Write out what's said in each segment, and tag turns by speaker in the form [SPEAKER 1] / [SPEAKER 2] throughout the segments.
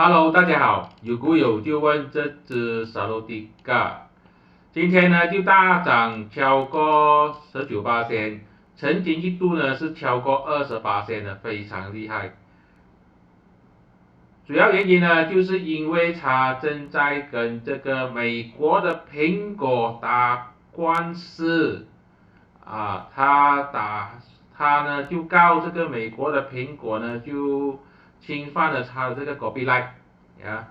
[SPEAKER 1] Hello，大家好，有股友就问这只沙罗蒂嘎，今天呢就大涨超过19%，曾经一度呢是超过20%的，非常厉害。主要原因呢，就是因为它正在跟这个美国的苹果打官司啊，他呢就告这个美国的苹果呢就侵犯了他的这个 copyright 呀，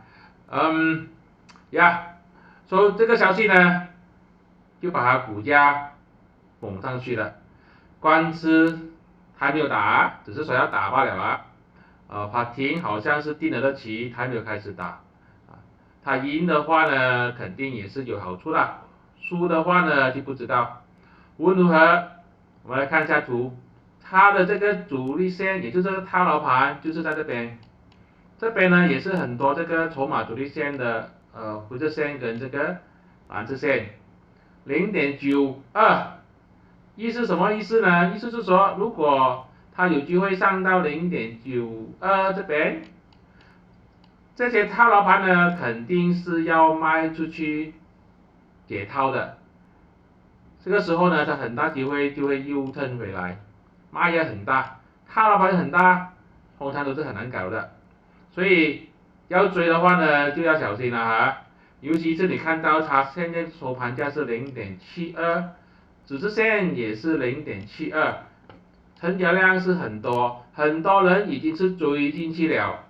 [SPEAKER 1] 所以这个消息呢就把它股价拱上去了，官司还没有打，只是说要打罢了啊。法庭好像是定了日期，还没有开始打。他赢的话呢，肯定也是有好处的，输的话呢就不知道。无论如何，我们来看一下图，它的这个主力线，也就是套牢盘，就是在这边。这边呢也是很多这个筹码主力线的灰色线跟这个蓝色线0.92，意思什么意思呢？意思是说，如果它有机会上到0.92这边，这些套牢盘呢肯定是要卖出去解套的。这个时候呢，它很大机会就会又turn回来，卖压很大，套牢盘很大，通常都是很难搞的。所以要追的话呢，就要小心了哈。尤其是你看到它现在收盘价是0.72，指示线也是0.72，成交量是很多，很多人已经是追进去了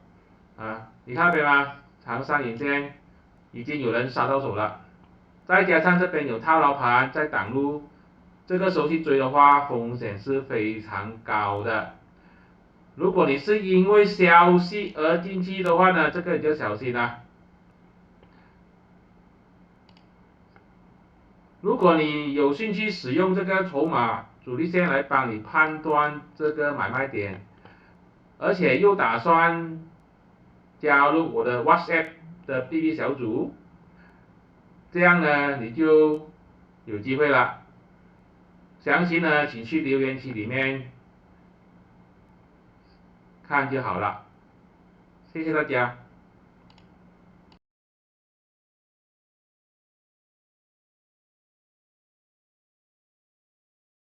[SPEAKER 1] 啊。你看到没吗？长上影线已经有人杀到手了，再加上这边有套牢盘在挡路，这个时候去追的话，风险是非常高的。如果你是因为消息而进去的话呢，这个你就小心了。如果你有兴趣使用这个筹码主力线来帮你判断这个买卖点，而且又打算加入我的 WhatsApp 的 BB 小组，这样呢你就有机会了。详情呢，请去留言区里面看就好了。谢谢大家。